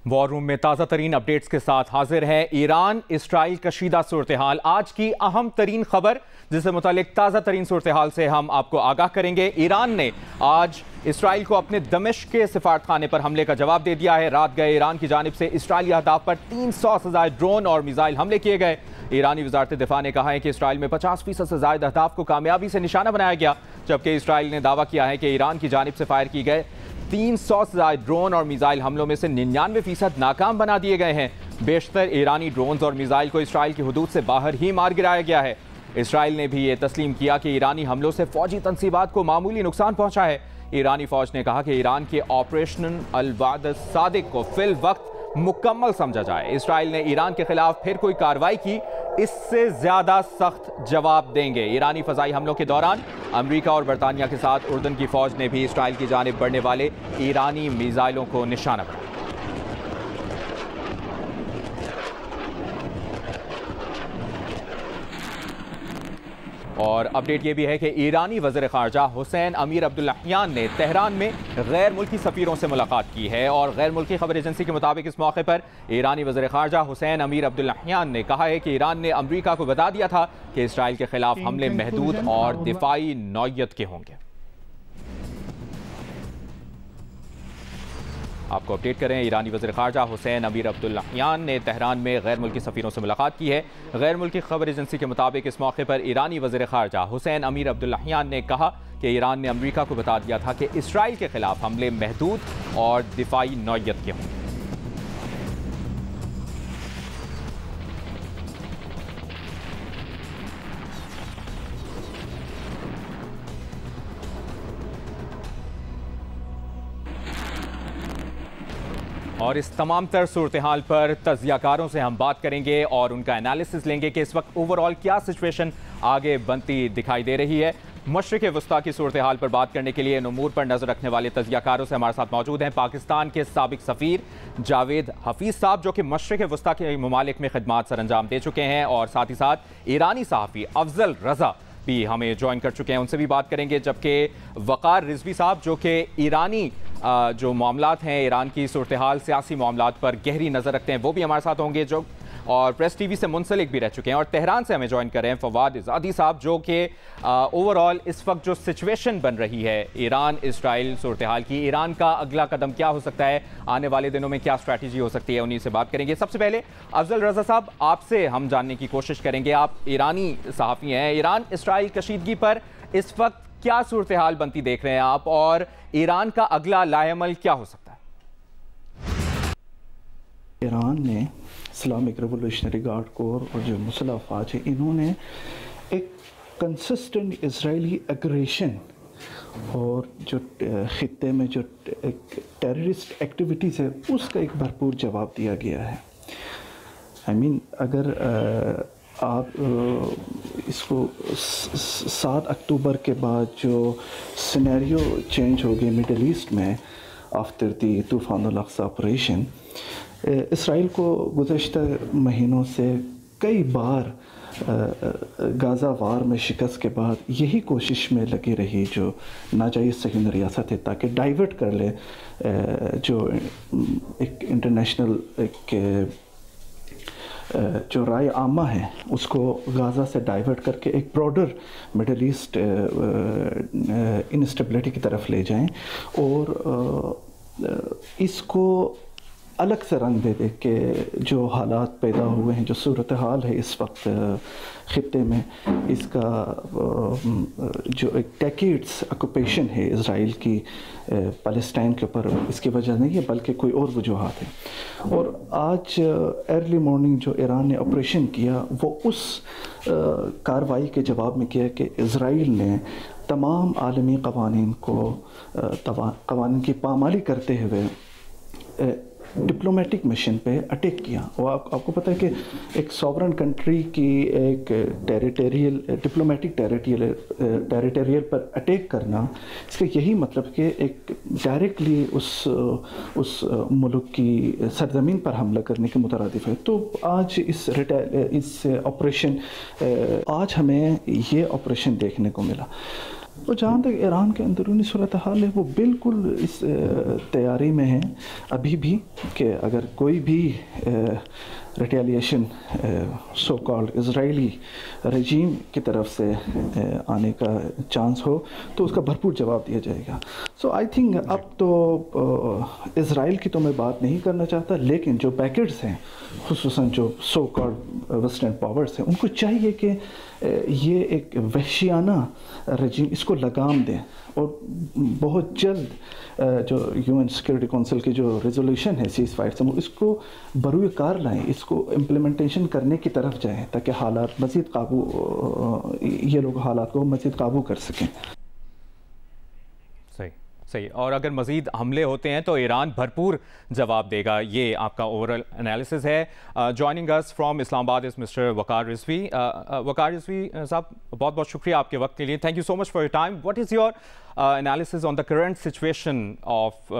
وار روم میں تازہ ترین اپڈیٹس کے ساتھ حاضر ہے ایران اسرائیل کشیدہ صورتحال۔ آج کی اہم ترین خبر جس سے متعلق تازہ ترین صورتحال سے ہم آپ کو آگاہ کریں گے۔ ایران نے آج اسرائیل کو اپنے دمشق کے سفارت خانے پر حملے کا جواب دے دیا ہے۔ رات گئے ایران کی جانب سے اسرائیلی اہداف پر 300 سے زائد ڈرون اور میزائل حملے کیے گئے۔ ایرانی وزارت دفاع نے کہا ہے کہ اسرائیل میں 50% سے زائد اہداف کو کامیابی سے نشانہ بنایا گیا، جبکہ اسرائیل نے دعویٰ کیا ہے کہ ایران کی جانب سے فائر کی گئے 300 سے زائد ڈرون اور میزائل حملوں میں سے 99% ناکام بنا دیے گئے ہیں۔ بیشتر ایرانی ڈرونز اور میزائل کو اسرائیل کی حدود سے باہر ہی مار گرایا گیا ہے۔ اسرائیل نے بھی یہ تسلیم کیا کہ ایرانی حملوں سے فوجی تنصیبات کو معمولی نقصان پہنچا ہے۔ ایرانی فوج نے کہا کہ ایران کے آپریشن الوعد الصادق کو فی الوقت مکمل سمجھا جائے۔ اسرائیل نے ایران کے خلاف پھر کوئی کارروائی کی اس سے زیادہ سخت جواب دیں گے۔ ایرانی فضائی حملوں کے دوران امریکہ اور برطانیہ کے ساتھ اردن کی فوج نے بھی اسرائیل کی جانب بڑھنے والے ایرانی میزائلوں کو نشانہ بنایا۔ اور اپڈیٹ یہ بھی ہے کہ ایرانی وزیر خارجہ حسین امیر عبداللہیان نے تہران میں غیر ملکی سفیروں سے ملاقات کی ہے، اور غیر ملکی خبر ایجنسی کے مطابق اس موقع پر ایرانی وزیر خارجہ حسین امیر عبداللہیان نے کہا ہے کہ ایران نے امریکہ کو بتا دیا تھا کہ اسرائیل کے خلاف حملے محدود اور دفاعی نوعیت کے ہوں گے۔ آپ کو اپڈیٹ کریں، ایرانی وزیر خارجہ حسین امیر عبداللہیان نے تہران میں غیر ملکی سفیروں سے ملاقات کی ہے۔ غیر ملکی خبر ایجنسی کے مطابق اس موقع پر ایرانی وزیر خارجہ حسین امیر عبداللہیان نے کہا کہ ایران نے امریکہ کو بتا دیا تھا کہ اسرائیل کے خلاف حملے محدود اور دفاعی نوعیت کے ہوں گے۔ اور اس تمام تر صورتحال پر تجزیہ کاروں سے ہم بات کریں گے اور ان کا انالیسس لیں گے کہ اس وقت اوورآل کیا سچویشن آگے بنتی دکھائی دے رہی ہے۔ مشرق وسطیٰ کی صورتحال پر بات کرنے کے لیے ان امور پر نظر رکھنے والے تجزیہ کاروں سے ہمارے ساتھ موجود ہیں پاکستان کے سابق سفیر جاوید حفیظ صاحب، جو کہ مشرق وسطیٰ کے ممالک میں خدمات سر انجام دے چکے ہیں، اور ساتھ ہی ساتھ ایرانی صحافی افضل رضا بھی ہمیں جوائن کر چکے ہیں، ان سے بھی بات کریں گے، جبکہ وقار رضوی صاحب جو کہ ایرانی جو معاملات ہیں، ایران کی صورتحال سیاسی معاملات پر گہری نظر رکھتے ہیں، وہ بھی ہمارے ساتھ ہوں گے، جو اور پریس ٹی وی سے منسلک بھی رہ چکے ہیں، اور تہران سے ہمیں جوائن کر رہے ہیں فواد ازادی صاحب، جو کہ اوورآل اس وقت جو سچویشن بن رہی ہے ایران اسرائیل صورتحال کی، ایران کا اگلا قدم کیا ہو سکتا ہے، آنے والے دنوں میں کیا اسٹریٹجی ہو سکتی ہے، انہی سے بات کریں گے۔ سب سے پہلے افضل رضا صاحب، آپ سے ہم جاننے کی کوشش کریں گے، آپ ایرانی صحافی ہیں، ایران اسرائیل کشیدگی پر اس وقت کیا صورتحال بنتی دیکھ رہے ہیں آپ، اور ایران کا اگلا لاہ عمل کیا ہو سکتا ہے؟ ایران نے اسلامک ریولوشنری گارڈ کور اور جو مسلح افواج ہے، انہوں نے ایک کنسسٹنٹ اسرائیلی اگریشن اور جو خطے میں جو ٹیررسٹ ایکٹیویٹیز ہے اس کا ایک بھرپور جواب دیا گیا ہے۔ اگر آپ اس کو 7 اکتوبر کے بعد جو سینیریو چینج ہو گئی مڈل ایسٹ میں آفٹر دی طوفان الاقصی آپریشن، اسرائیل کو گزشتہ مہینوں سے کئی بار غازہ وار میں شکست کے بعد یہی کوشش میں لگی رہی جو ناجائز صہیونی ریاست ہے، تاکہ ڈائیورٹ کر لے جو ایک انٹرنیشنل جو رائے عامہ ہے اس کو غازہ سے ڈائیورٹ کر کے ایک براڈر مڈل ایسٹ انسٹیبلٹی کی طرف لے جائیں، اور اس کو الگ سے رنگ دے دے کہ جو حالات پیدا ہوئے ہیں، جو صورتحال ہے اس وقت خطے میں، اس کا جو ایک ڈیکیڈز آکوپیشن ہے اسرائیل کی فلسطین کے اوپر، اس کی وجہ نہیں ہے بلکہ کوئی اور وجوہات ہیں۔ اور آج ارلی مارننگ جو ایران نے آپریشن کیا وہ اس کارروائی کے جواب میں کیا کہ اسرائیل نے تمام عالمی قوانین کی پامالی کرتے ہوئے ڈپلومیٹک مشن پہ اٹیک کیا۔ اور آپ کو پتہ ہے کہ ایک سوورن کنٹری کی ایک ڈپلومیٹک ٹیریٹریل پر اٹیک کرنا، اس کا یہی مطلب کہ ایک ڈائریکٹلی اس ملک کی سرزمین پر حملہ کرنے کے مترادف ہے۔ تو آج اس آپریشن آج ہمیں یہ آپریشن دیکھنے کو ملا۔ وہ جہاں تک ایران کے اندرونی صورتحال ہے وہ بالکل اس تیاری میں ہے ابھی بھی کہ اگر کوئی بھی ریٹیلیشن سو کالڈ اسرائیلی رجیم کی طرف سے آنے کا چانس ہو تو اس کا بھرپور جواب دیا جائے گا. سو آئی تھنک اب تو اسرائیل کی تو میں بات نہیں کرنا چاہتا، لیکن جو بیکٹس ہیں خصوصاً جو سو کالڈ ویسٹرن پاورز ہیں ان کو چاہیے کہ یہ ایک وحشیانہ رجیم اس کو لگام دیں اور بہت جلد جو یو این سیکورٹی کونسل کی جو ریزولوشن ہے سیز فائر سے اس کو بروئے کار لائیں، اس کو امپلیمنٹیشن کرنے کی طرف جائیں تاکہ حالات مزید قابو یہ لوگ حالات کو مزید قابو کر سکیں. صحیح. اور اگر مزید حملے ہوتے ہیں تو ایران بھرپور جواب دے گا، یہ آپ کا اوورال انالیسز ہے. جوائننگ اس فرام اسلام آباد از مسٹر وقار رضوی. وقار رضوی صاحب بہت بہت شکریہ آپ کے وقت کے لیے. Thank you so much for your time. What is your analysis on the current situation of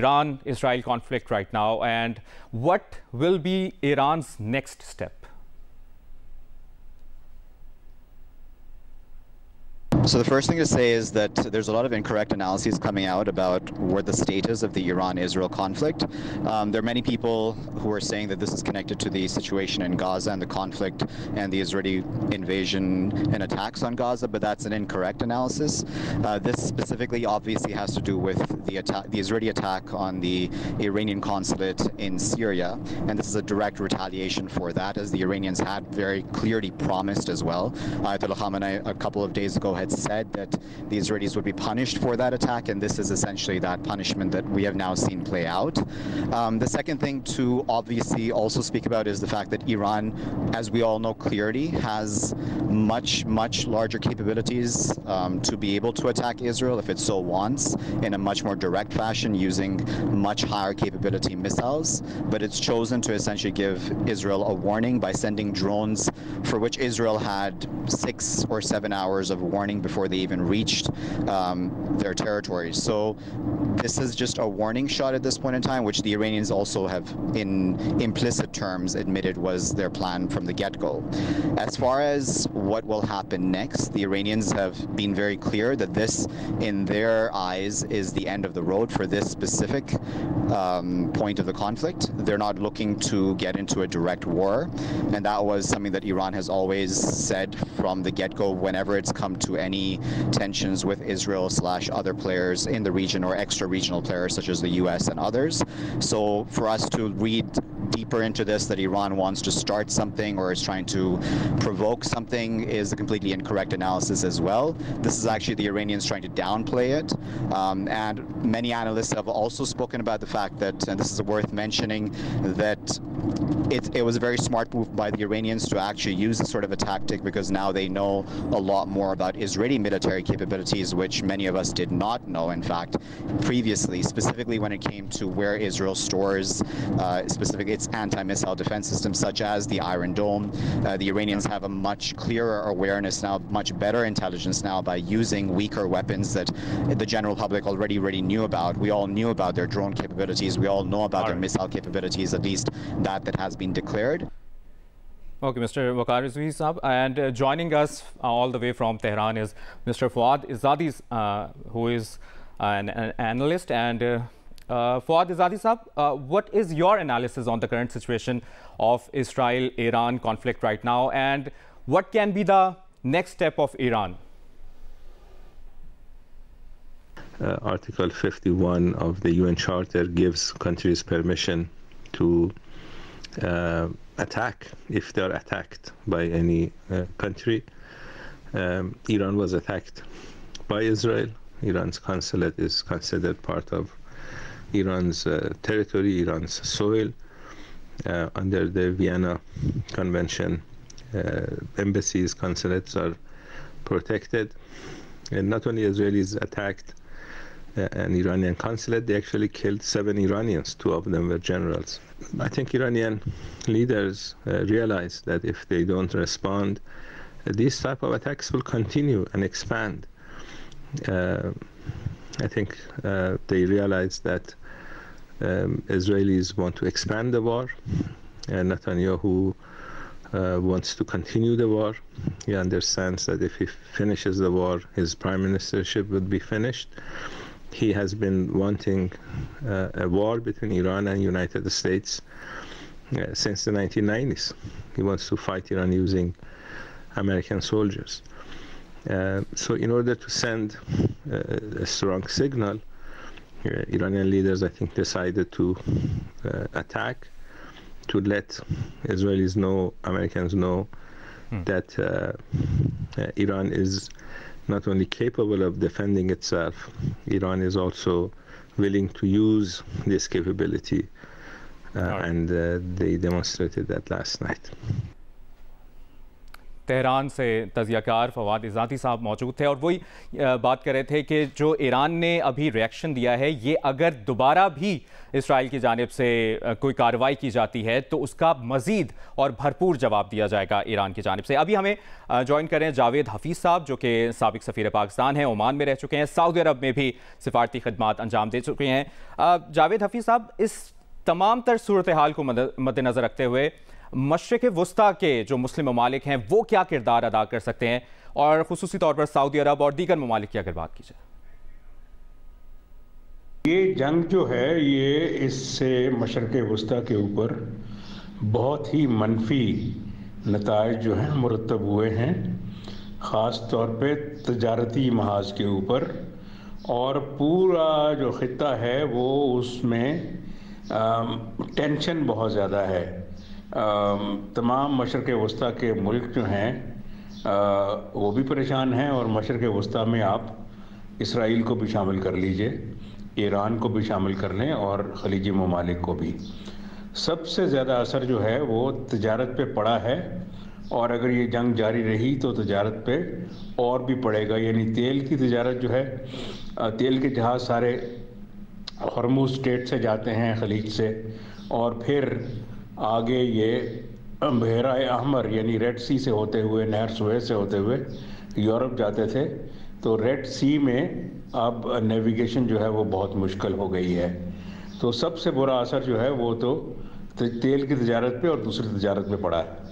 Iran-Israel conflict right now, and what will be Iran's next step? So the first thing to say is that there's a lot of incorrect analyses coming out about what the status of the Iran-Israel conflict. There are many people who are saying that this is connected to the situation in Gaza and the conflict and the Israeli invasion and attacks on Gaza, but that's an incorrect analysis. This specifically obviously has to do with the Israeli attack on the Iranian consulate in Syria, and this is a direct retaliation for that, as the Iranians had very clearly promised as well. Ayatollah Khamenei a couple of days ago had said that the Israelis would be punished for that attack, and this is essentially that punishment that we have now seen play out. The second thing to obviously also speak about is the fact that Iran, as we all know clearly, has much larger capabilities to be able to attack Israel if it so wants in a much more direct fashion using much higher capability missiles, but it's chosen to essentially give Israel a warning by sending drones for which Israel had 6 or 7 hours of warning before they even reached their territories. So this is just a warning shot at this point in time, which the Iranians also have in implicit terms admitted was their plan from the get-go. As far as what will happen next, the Iranians have been very clear that this, in their eyes, is the end of the road for this specific point of the conflict. They're not looking to get into a direct war, and that was something that Iran has always said from the get-go whenever it's come to any tensions with Israel / other players in the region or extra-regional players such as the US and others. So for us to read deeper into this, that Iran wants to start something or is trying to provoke something, is a completely incorrect analysis as well. This is actually the Iranians trying to downplay it. And many analysts have also spoken about the fact that, and this is worth mentioning, that it was a very smart move by the Iranians to actually use this sort of a tactic, because now they know a lot more about Israeli military capabilities, which many of us did not know, in fact, previously, specifically when it came to where Israel stores specifically its anti-missile defense systems, such as the Iron Dome. The Iranians have a much clearer awareness now, much better intelligence now, by using weaker weapons that the general public already knew about. We all knew about their drone capabilities. We all know about their missile capabilities, at least that has been declared. Okay, Mr. Waqar Razvi Saab, and joining us all the way from Tehran is Mr. Fouad Izzadi, who is an analyst. And Fouad Izzadi Saab, what is your analysis on the current situation of Israel-Iran conflict right now, and what can be the next step of Iran? Article 51 of the UN Charter gives countries permission to attack if they are attacked by any country. Iran was attacked by Israel. Iran's consulate is considered part of Iran's territory, Iran's soil. Under the Vienna Convention, embassies, consulates are protected. And not only Israelis attacked an Iranian consulate, they actually killed 7 Iranians. 2 of them were generals. I think Iranian leaders realize that if they don't respond, these type of attacks will continue and expand. I think they realize that Israelis want to expand the war, and Netanyahu wants to continue the war. He understands that if he finishes the war, his prime ministership would be finished. He has been wanting a war between Iran and United States since the 1990s. He wants to fight Iran using American soldiers. So in order to send a strong signal, Iranian leaders, I think, decided to attack, to let Israelis know, Americans know that Iran is not only capable of defending itself, Iran is also willing to use this capability, and they demonstrated that last night. Tehran से तज़ियाकार फवाद इज़ाती साहब मौजूद थे और वही बात कर रहे थे कि जो ईरान ने अभी रिएक्शन दिया है, ये अगर दोबारा भी इसराइल की जानिब से कोई कार्रवाई की जाती है तो उसका मज़ीद और भरपूर जवाब दिया जाएगा ईरान की जानिब से। अभी हमें ज्वाइन करें जावेद हफीज़ साहब, जो कि साबिक सफ़ीर पाकिस्तान हैं, ओमान में रह चुके हैं, सऊदी अरब में भी सिफारती खिदमात अंजाम दे चुके हैं। जावेद हफीज़ साहब, इस तमाम तर सूरत हाल को मद्देनज़र रखते हुए मशरिक़ वुस्ता के जो मुस्लिम ममालिक हैं वो क्या किरदार अदा कर सकते हैं, और ख़ुसूसी तौर पर सऊदी अरब और दीगर ममालिक की अगर बात की जाए? ये जंग जो है ये इससे मशरिक़ वुस्ता के ऊपर बहुत ही मनफी नताइज जो हैं मुरतब हुए हैं, ख़ास तौर पे तजारती महाज के ऊपर, और पूरा जो ख़ित्ता है वो उसमें टेंशन बहुत ज़्यादा है। तमाम मशरिक़ वुस्ता के मुल्क जो हैं वो भी परेशान हैं, और मशरिक़ वुस्ता में आप इसराइल को भी शामिल कर लीजिए, ईरान को भी शामिल कर लें, और खलीजी ममालिक को भी। सबसे ज़्यादा असर जो है वो तजारत पे पड़ा है, और अगर ये जंग जारी रही तो तजारत पे और भी पड़ेगा। यानी तेल की तजारत जो है, तेल के जहाज़ सारे हॉर्मुज़ स्ट्रेट से जाते हैं, खलीज से, और फिर आगे ये बहरा अहमर यानी रेड सी से होते हुए, नहर सुएज से होते हुए यूरोप जाते थे। तो रेड सी में अब नेविगेशन जो है वो बहुत मुश्किल हो गई है। तो सबसे बुरा असर जो है वो तो तेल की तजारत पे और दूसरी तजारत पे पड़ा है।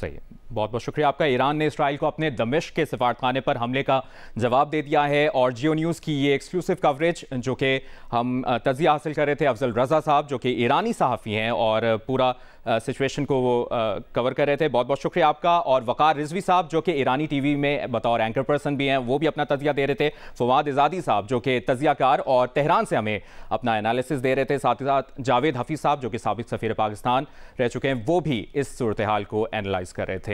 सही है, बहुत बहुत शुक्रिया आपका। ईरान ने इसराइल को अपने दमिश्क के सफारतखाने पर हमले का जवाब दे दिया है, और जियो न्यूज़ की ये एक्सक्लूसिव कवरेज जो कि हम तज़िया हासिल कर रहे थे अफजल रज़ा साहब, जो कि ईरानी सहाफ़ी हैं और पूरा सिचुएशन को वो कवर कर रहे थे, बहुत बहुत शुक्रिया आपका। और वक़ार रिजवी साहब, जो कि ईरानी टीवी में बतौर एंकर पर्सन भी हैं, वो भी अपना तज़िया दे रहे थे। फवाद इज़ाती साहब, जो कि तज़ियाकार और तेहरान से हमें अपना एनालिसिस दे रहे थे। साथ ही साथ जावेद हफीज़ साहब, जो कि साबिक सफ़ीर पाकिस्तान रह चुके हैं, वो भी इस सूरत हाल को एनालाइज़ कर रहे थे।